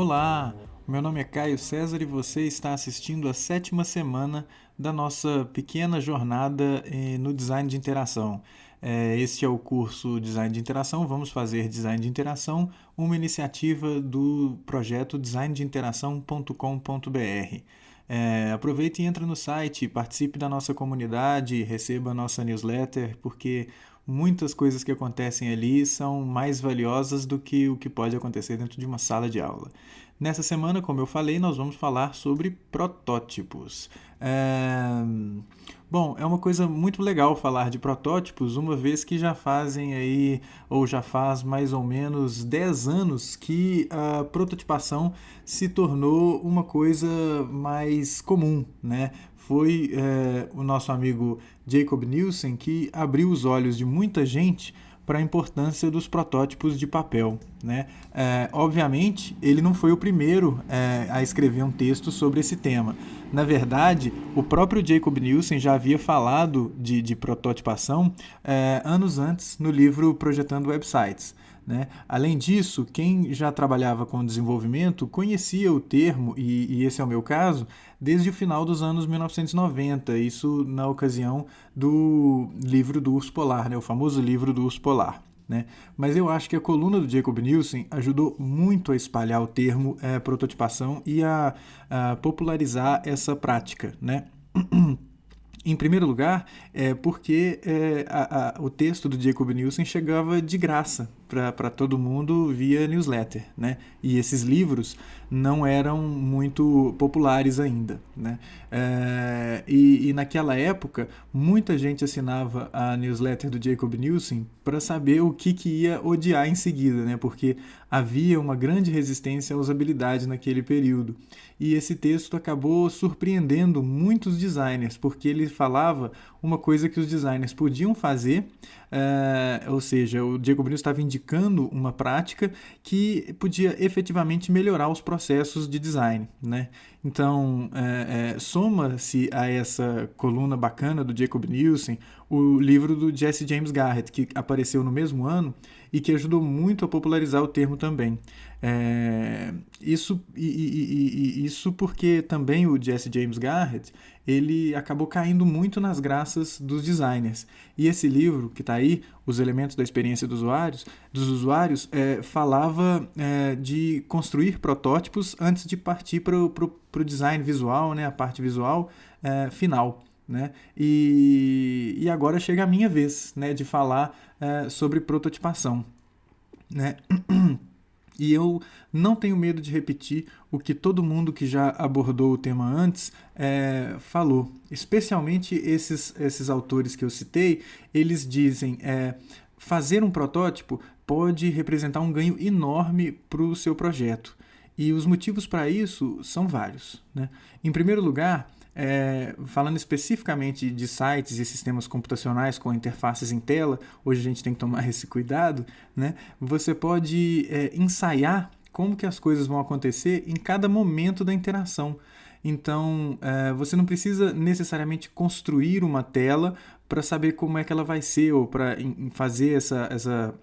Olá, meu nome é Caio César e você está assistindo a sétima semana da nossa pequena jornada no design de interação. Este é o curso Design de Interação. Vamos fazer Design de Interação, uma iniciativa do projeto designdeinteração.com.br. Aproveite e entre no site, participe da nossa comunidade, receba a nossa newsletter, porque muitas coisas que acontecem ali são mais valiosas do que o que pode acontecer dentro de uma sala de aula. Nessa semana, como eu falei, nós vamos falar sobre protótipos. Bom, é uma coisa muito legal falar de protótipos, uma vez que já fazem aí, ou já faz mais ou menos 10 anos que a prototipação se tornou uma coisa mais comum, né? Foi o nosso amigo Jacob Nielsen que abriu os olhos de muita gente para a importância dos protótipos de papel, né? Obviamente, ele não foi o primeiro a escrever um texto sobre esse tema. Na verdade, o próprio Jacob Nielsen já havia falado de prototipação anos antes no livro Projetando Websites. Né? Além disso, quem já trabalhava com desenvolvimento conhecia o termo, e esse é o meu caso, desde o final dos anos 1990, isso na ocasião do livro do Urso Polar, né? O famoso livro do Urso Polar. Né? Mas eu acho que a coluna do Jacob Nielsen ajudou muito a espalhar o termo prototipação e a popularizar essa prática. Né? Em primeiro lugar, porque o texto do Jacob Nielsen chegava de graça para todo mundo via newsletter, né? E esses livros não eram muito populares ainda, né? E naquela época, muita gente assinava a newsletter do Jacob Nielsen para saber o que ia odiar em seguida, né? Porque havia uma grande resistência à usabilidade naquele período. E esse texto acabou surpreendendo muitos designers, porque ele falava uma coisa que os designers podiam fazer, ou seja, o Jacob Nielsen estava indicando uma prática que podia efetivamente melhorar os processos de design, né? Então, soma-se a essa coluna bacana do Jacob Nielsen o livro do Jesse James Garrett, que apareceu no mesmo ano e que ajudou muito a popularizar o termo também. Isso porque também o Jesse James Garrett ele acabou caindo muito nas graças dos designers. E esse livro que está aí, Os Elementos da Experiência dos Usuários, falava de construir protótipos antes de partir para o design visual, né, a parte visual final. Né? E agora chega a minha vez, né, de falar sobre prototipação. Né? E eu não tenho medo de repetir o que todo mundo que já abordou o tema antes falou. Especialmente esses autores que eu citei, eles dizem fazer um protótipo pode representar um ganho enorme para o seu projeto. E os motivos para isso são vários. Né? Em primeiro lugar, falando especificamente de sites e sistemas computacionais com interfaces em tela, hoje a gente tem que tomar esse cuidado, né? Você pode ensaiar como que as coisas vão acontecer em cada momento da interação. Então, você não precisa necessariamente construir uma tela para saber como é que ela vai ser ou para fazer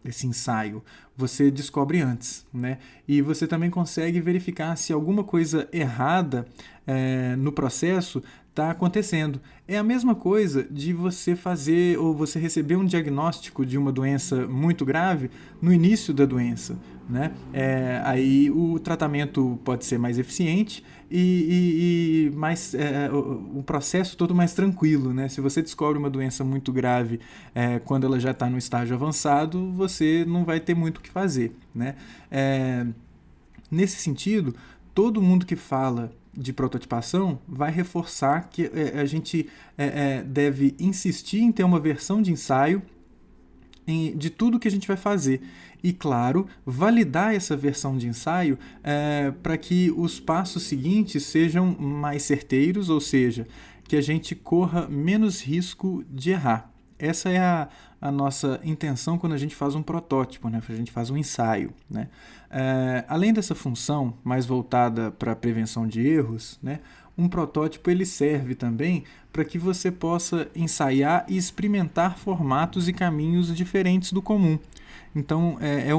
esse ensaio. Você descobre antes, né? E você também consegue verificar se alguma coisa errada no processo está acontecendo. É a mesma coisa de você fazer ou você receber um diagnóstico de uma doença muito grave no início da doença. Né? Aí o tratamento pode ser mais eficiente e mais, o processo todo mais tranquilo. Né? Se você descobre uma doença muito grave quando ela já está no estágio avançado, você não vai ter muito o que fazer. Né? Nesse sentido, todo mundo que fala de prototipação vai reforçar que a gente deve insistir em ter uma versão de ensaio de tudo que a gente vai fazer. E, claro, validar essa versão de ensaio para que os passos seguintes sejam mais certeiros, ou seja, que a gente corra menos risco de errar. Essa é a nossa intenção quando a gente faz um protótipo, né? A gente faz um ensaio. Né? Além dessa função mais voltada para a prevenção de erros, né? Um protótipo ele serve também para que você possa ensaiar e experimentar formatos e caminhos diferentes do comum. Então, é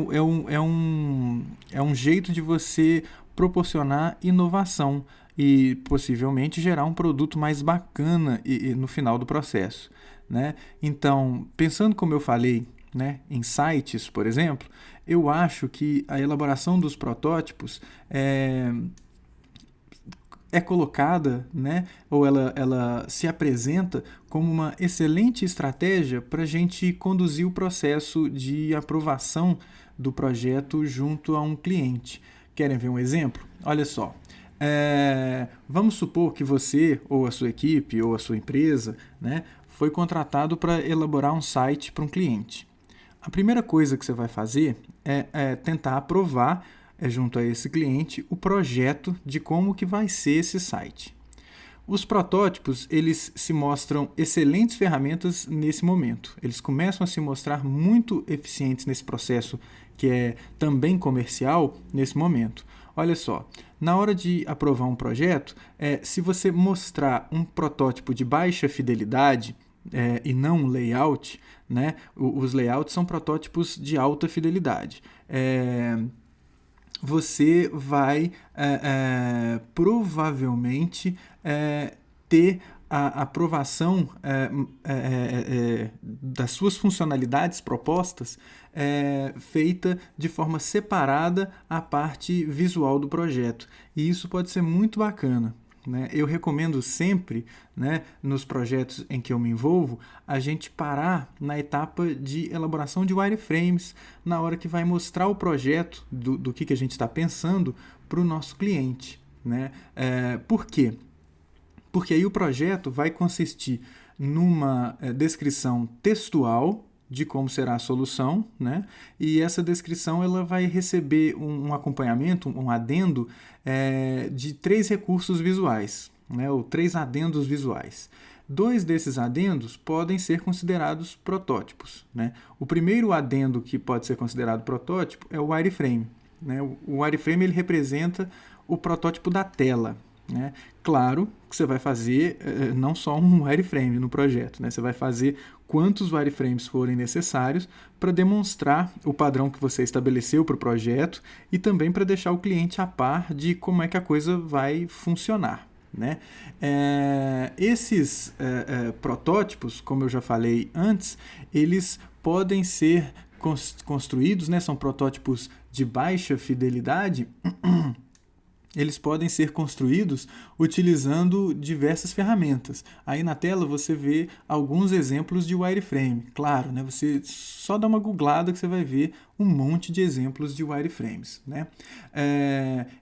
um jeito de você proporcionar inovação e possivelmente gerar um produto mais bacana no final do processo, né? Então, pensando como eu falei, né, em sites, por exemplo, eu acho que a elaboração dos protótipos é colocada, né, ou ela se apresenta como uma excelente estratégia para a gente conduzir o processo de aprovação do projeto junto a um cliente. Querem ver um exemplo? Olha só. Vamos supor que você, ou a sua equipe, ou a sua empresa, né, foi contratado para elaborar um site para um cliente. A primeira coisa que você vai fazer é tentar aprovar junto a esse cliente o projeto de como que vai ser esse site. Os protótipos, eles se mostram excelentes ferramentas nesse momento. Eles começam a se mostrar muito eficientes nesse processo que é também comercial nesse momento. Olha só, na hora de aprovar um projeto, se você mostrar um protótipo de baixa fidelidade e não um layout, né? Os layouts são protótipos de alta fidelidade. Você vai provavelmente ter a aprovação das suas funcionalidades propostas feita de forma separada à parte visual do projeto. E isso pode ser muito bacana, né? Eu recomendo sempre, né, nos projetos em que eu me envolvo, a gente parar na etapa de elaboração de wireframes, na hora que vai mostrar o projeto do que a gente está pensando para o nosso cliente, né? Por quê? Porque aí o projeto vai consistir numa descrição textual de como será a solução, né? E essa descrição ela vai receber um acompanhamento, um adendo de 3 recursos visuais, né? Ou 3 adendos visuais. 2 desses adendos podem ser considerados protótipos, né? O primeiro adendo que pode ser considerado protótipo é o wireframe, né? O wireframe ele representa o protótipo da tela, né? Claro que você vai fazer não só um wireframe no projeto, né? Você vai fazer quantos wireframes forem necessários para demonstrar o padrão que você estabeleceu para o projeto e também para deixar o cliente a par de como é que a coisa vai funcionar, né? Esses protótipos, como eu já falei antes, eles podem ser construídos, né? São protótipos de baixa fidelidade. Eles podem ser construídos utilizando diversas ferramentas. Aí na tela você vê alguns exemplos de wireframe. Claro, né? Você só dá uma googlada que você vai ver um monte de exemplos de wireframes, né?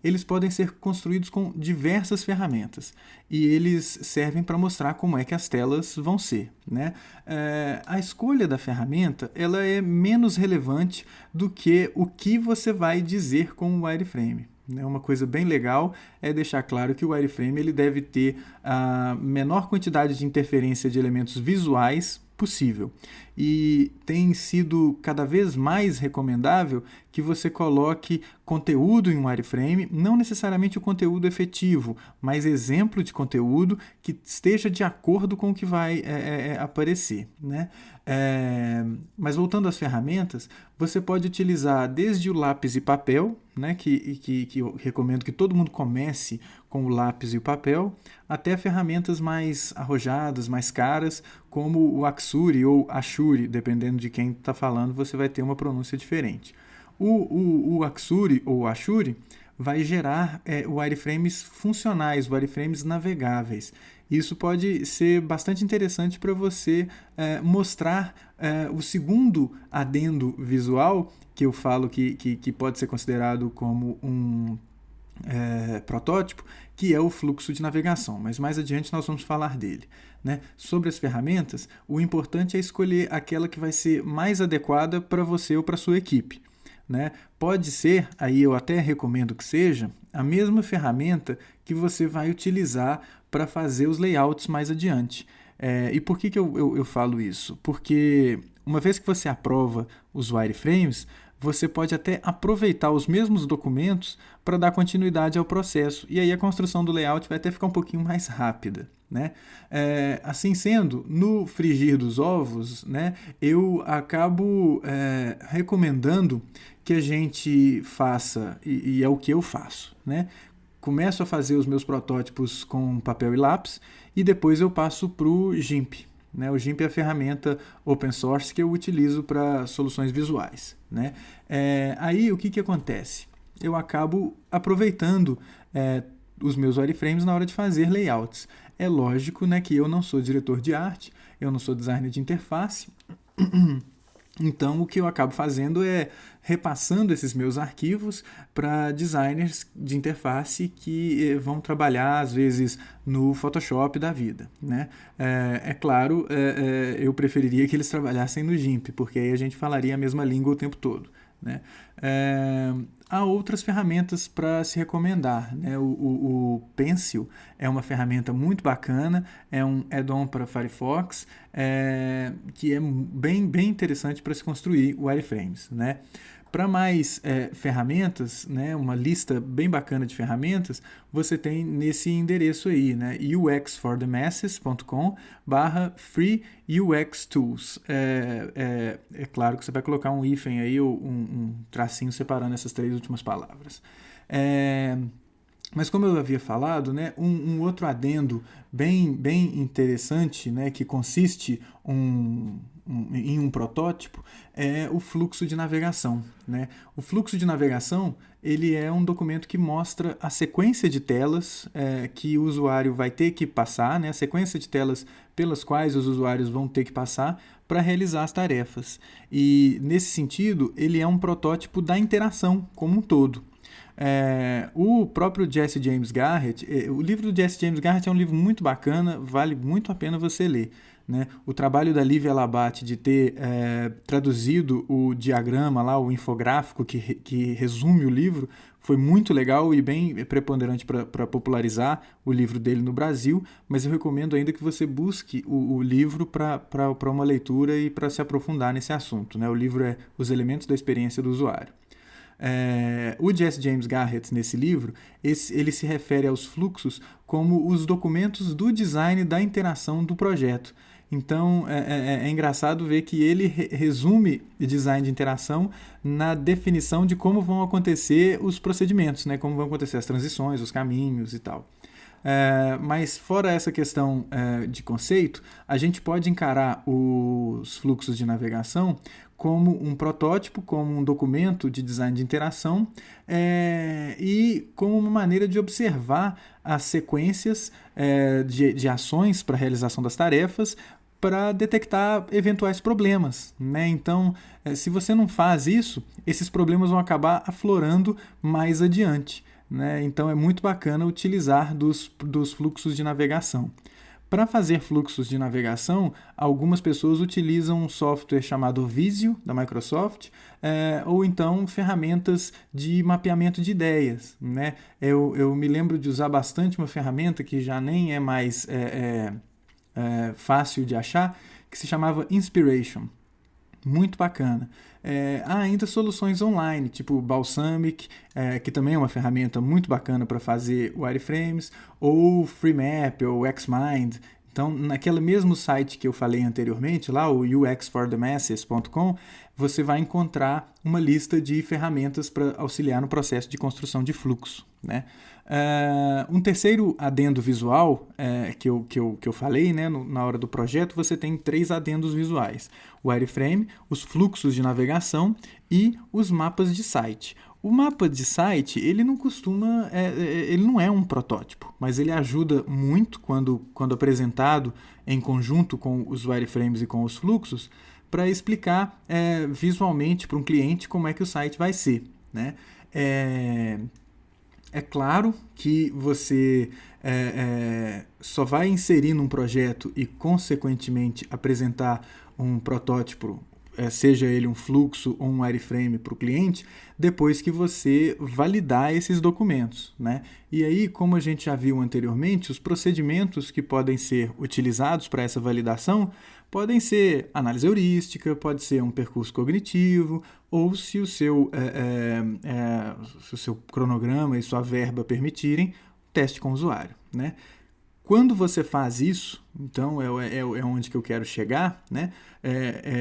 Eles podem ser construídos com diversas ferramentas e eles servem para mostrar como é que as telas vão ser, né? A escolha da ferramenta ela é menos relevante do que o que você vai dizer com o wireframe. Uma coisa bem legal é deixar claro que o wireframe ele deve ter a menor quantidade de interferência de elementos visuais possível. E tem sido cada vez mais recomendável que você coloque conteúdo em um wireframe, não necessariamente o conteúdo efetivo, mas exemplo de conteúdo que esteja de acordo com o que vai aparecer, né? Mas voltando às ferramentas, você pode utilizar desde o lápis e papel, né, que eu recomendo que todo mundo comece com o lápis e o papel, até ferramentas mais arrojadas, mais caras, como o Axure ou Ashuri, dependendo de quem está falando, você vai ter uma pronúncia diferente. O Axure ou Ashuri vai gerar wireframes funcionais, wireframes navegáveis. Isso pode ser bastante interessante para você mostrar o segundo adendo visual, que eu falo que pode ser considerado como um protótipo, que é o fluxo de navegação, mas mais adiante nós vamos falar dele, né? Sobre as ferramentas, o importante é escolher aquela que vai ser mais adequada para você ou para sua equipe, né? Pode ser, aí eu até recomendo que seja, a mesma ferramenta que você vai utilizar para fazer os layouts mais adiante. E por que eu falo isso? Porque uma vez que você aprova os wireframes, você pode até aproveitar os mesmos documentos para dar continuidade ao processo. E aí a construção do layout vai até ficar um pouquinho mais rápida, né? Assim sendo, no frigir dos ovos, né, eu acabo recomendando que a gente faça, e é o que eu faço, né? Começo a fazer os meus protótipos com papel e lápis e depois eu passo para o GIMP. Né? O GIMP é a ferramenta open source que eu utilizo para soluções visuais. Né? Aí o que acontece? Eu acabo aproveitando os meus wireframes na hora de fazer layouts. É lógico, né, que eu não sou diretor de arte, eu não sou designer de interface. Então, o que eu acabo fazendo é repassando esses meus arquivos para designers de interface que vão trabalhar, às vezes, no Photoshop da vida. Né? Claro, eu preferiria que eles trabalhassem no GIMP, porque aí a gente falaria a mesma língua o tempo todo. Né? Há outras ferramentas para se recomendar. Né? O Pencil é uma ferramenta muito bacana, é um add-on para Firefox, que é bem interessante para se construir wireframes. Né? Para mais ferramentas, né, uma lista bem bacana de ferramentas, você tem nesse endereço aí, né, uxforthemasses.com/free-ux-tools. É claro que você vai colocar um hífen aí, ou um tracinho separando essas 3 últimas palavras. Mas como eu havia falado, né, um outro adendo bem interessante, né, que consiste em um protótipo, é o fluxo de navegação. Né? O fluxo de navegação ele é um documento que mostra a sequência de telas que o usuário vai ter que passar, né? A sequência de telas pelas quais os usuários vão ter que passar para realizar as tarefas. E, nesse sentido, ele é um protótipo da interação como um todo. O próprio Jesse James Garrett, o livro do Jesse James Garrett é um livro muito bacana, vale muito a pena você ler. Né? O trabalho da Lívia Labate de ter traduzido o diagrama, lá, o infográfico que resume o livro, foi muito legal e bem preponderante para popularizar o livro dele no Brasil, mas eu recomendo ainda que você busque o livro para uma leitura e para se aprofundar nesse assunto. Né? O livro é Os Elementos da Experiência do Usuário. O Jesse James Garrett, nesse livro, ele se refere aos fluxos como os documentos do design da interação do projeto. Então, é engraçado ver que ele resume o design de interação na definição de como vão acontecer os procedimentos, né? Como vão acontecer as transições, os caminhos e tal. Mas fora essa questão de conceito, a gente pode encarar os fluxos de navegação como um protótipo, como um documento de design de interação e como uma maneira de observar as sequências de ações para a realização das tarefas para detectar eventuais problemas. Né? Então, se você não faz isso, esses problemas vão acabar aflorando mais adiante. Né? Então, é muito bacana utilizar dos fluxos de navegação. Para fazer fluxos de navegação, algumas pessoas utilizam um software chamado Visio, da Microsoft, ou então ferramentas de mapeamento de ideias. Né? Eu me lembro de usar bastante uma ferramenta que já nem é mais fácil de achar, que se chamava Inspiration. Muito bacana. Há ainda soluções online, tipo Balsamiq, que também é uma ferramenta muito bacana para fazer wireframes, ou FreeMap, ou Xmind. Então, naquele mesmo site que eu falei anteriormente, lá o uxforthemasses.com, você vai encontrar uma lista de ferramentas para auxiliar no processo de construção de fluxo. Né? Um terceiro adendo visual que eu falei, né, na hora do projeto, você tem 3 adendos visuais: o wireframe, os fluxos de navegação e os mapas de site. O mapa de site, ele não é um protótipo, mas ele ajuda muito quando apresentado em conjunto com os wireframes e com os fluxos, para explicar visualmente para um cliente como é que o site vai ser. Né? É claro que você só vai inserir num projeto e, consequentemente, apresentar um protótipo, seja ele um fluxo ou um wireframe para o cliente, depois que você validar esses documentos. Né? E aí, como a gente já viu anteriormente, os procedimentos que podem ser utilizados para essa validação podem ser análise heurística, pode ser um percurso cognitivo, ou se o seu cronograma e sua verba permitirem, teste com o usuário, né? Quando você faz isso, então é onde que eu quero chegar, né?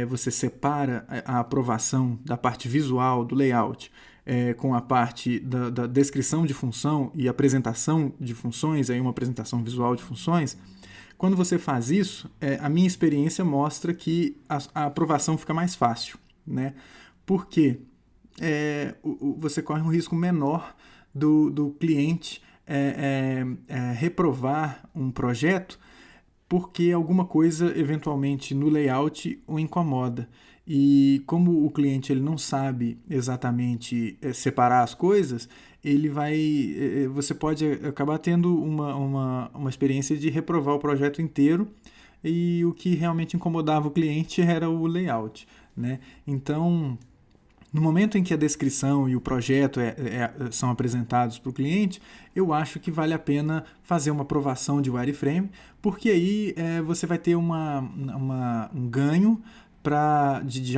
Você separa a aprovação da parte visual, do layout, com a parte da descrição de função e apresentação de funções, aí uma apresentação visual de funções. Quando você faz isso, a minha experiência mostra que a aprovação fica mais fácil, né? Porque você corre um risco menor do cliente reprovar um projeto porque alguma coisa eventualmente no layout o incomoda. E como o cliente ele não sabe exatamente separar as coisas, você pode acabar tendo uma experiência de reprovar o projeto inteiro, e o que realmente incomodava o cliente era o layout, né? Então, no momento em que a descrição e o projeto são apresentados para o cliente, eu acho que vale a pena fazer uma aprovação de wireframe, porque aí você vai ter um ganho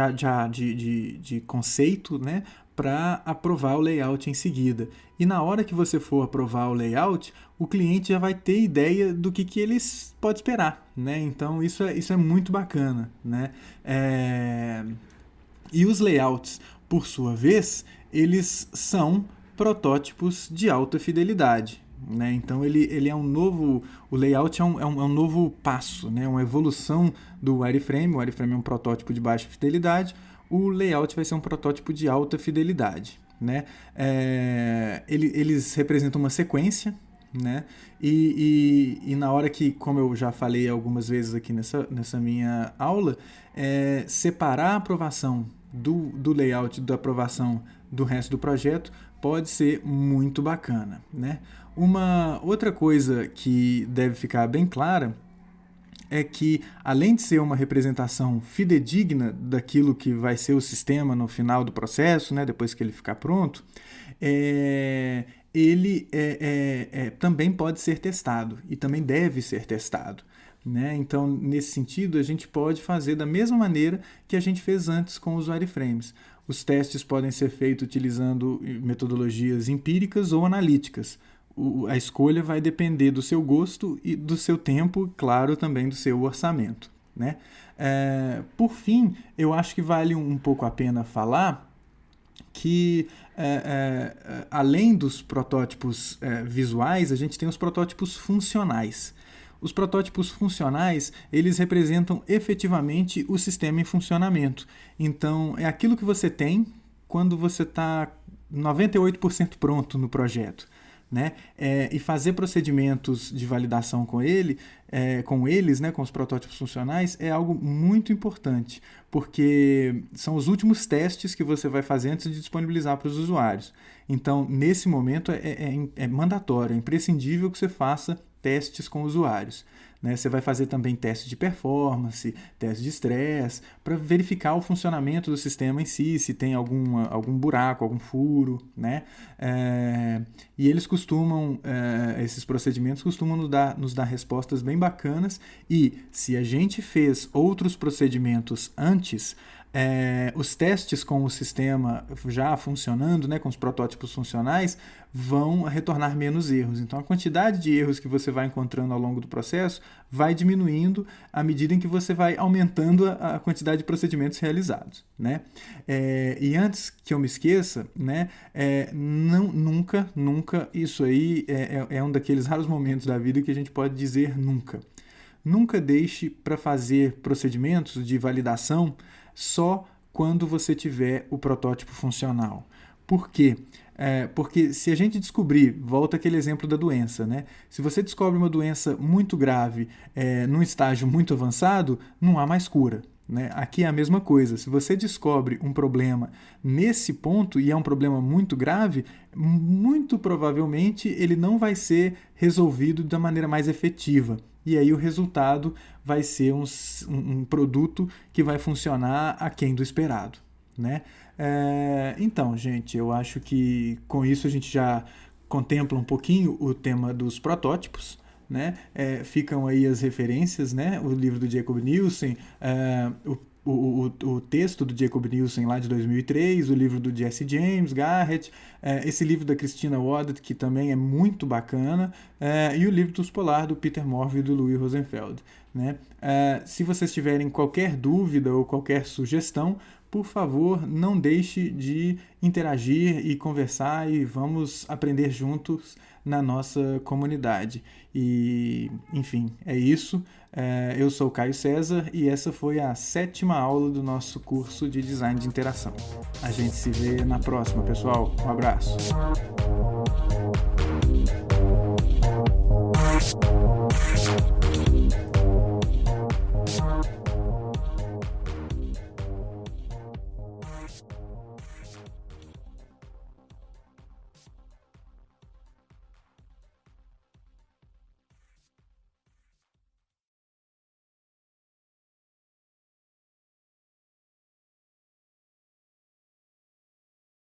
de conceito, né, para aprovar o layout em seguida. E na hora que você for aprovar o layout, o cliente já vai ter ideia do que ele pode esperar, né? Então isso é muito bacana, né? E os layouts, por sua vez, eles são protótipos de alta fidelidade, né? Então ele é um novo... O layout é um novo passo, né? Uma evolução do wireframe. O wireframe é um protótipo de baixa fidelidade. O layout vai ser um protótipo de alta fidelidade, né? Eles representam uma sequência, né? E na hora que, como eu já falei algumas vezes aqui nessa minha aula, separar a aprovação do layout da aprovação do resto do projeto pode ser muito bacana, né? Uma outra coisa que deve ficar bem clara é que, além de ser uma representação fidedigna daquilo que vai ser o sistema no final do processo, né, depois que ele ficar pronto, ele também pode ser testado e também deve ser testado, né? Então, nesse sentido, a gente pode fazer da mesma maneira que a gente fez antes com os wireframes. Os testes podem ser feitos utilizando metodologias empíricas ou analíticas. A escolha vai depender do seu gosto e do seu tempo, claro, também do seu orçamento, né? Por fim, eu acho que vale um pouco a pena falar que, além dos protótipos visuais, a gente tem os protótipos funcionais. Os protótipos funcionais, eles representam efetivamente o sistema em funcionamento. Então, é aquilo que você tem quando você está 98% pronto no projeto, né? E fazer procedimentos de validação com eles, né, com os protótipos funcionais, é algo muito importante, porque são os últimos testes que você vai fazer antes de disponibilizar para os usuários. Então, nesse momento, é mandatório, é imprescindível que você faça testes com usuários, né? Você vai fazer também teste de performance, teste de estresse, para verificar o funcionamento do sistema em si, se tem algum buraco, algum furo, né? E eles esses procedimentos costumam nos dar respostas bem bacanas, e se a gente fez outros procedimentos antes, os testes com o sistema já funcionando, né, com os protótipos funcionais, vão retornar menos erros. Então, a quantidade de erros que você vai encontrando ao longo do processo vai diminuindo à medida em que você vai aumentando a quantidade de procedimentos realizados, né? E antes que eu me esqueça, né, nunca, isso aí é um daqueles raros momentos da vida que a gente pode dizer nunca. Nunca deixe para fazer procedimentos de validação só quando você tiver o protótipo funcional. Por quê? Porque se a gente descobrir, volta aquele exemplo da doença, né? Se você descobre uma doença muito grave num estágio muito avançado, não há mais cura, né? Aqui é a mesma coisa. Se você descobre um problema nesse ponto, e é um problema muito grave, muito provavelmente ele não vai ser resolvido da maneira mais efetiva. E aí o resultado vai ser um produto que vai funcionar aquém do esperado, né? Então, gente, eu acho que com isso a gente já contempla um pouquinho o tema dos protótipos, né? Ficam aí as referências, né? O livro do Jacob Nielsen, o texto do Jacob Nielsen lá de 2003, o livro do Jesse James Garrett, esse livro da Christina Wodet, que também é muito bacana, e o livro dos Polar, do Peter Morville e do Louis Rosenfeld, né? Se vocês tiverem qualquer dúvida ou qualquer sugestão, por favor, não deixe de interagir e conversar, e vamos aprender juntos na nossa comunidade. E, enfim, é isso. Eu sou o Caio César e essa foi a 7ª aula do nosso curso de Design de Interação. A gente se vê na próxima, pessoal. Um abraço.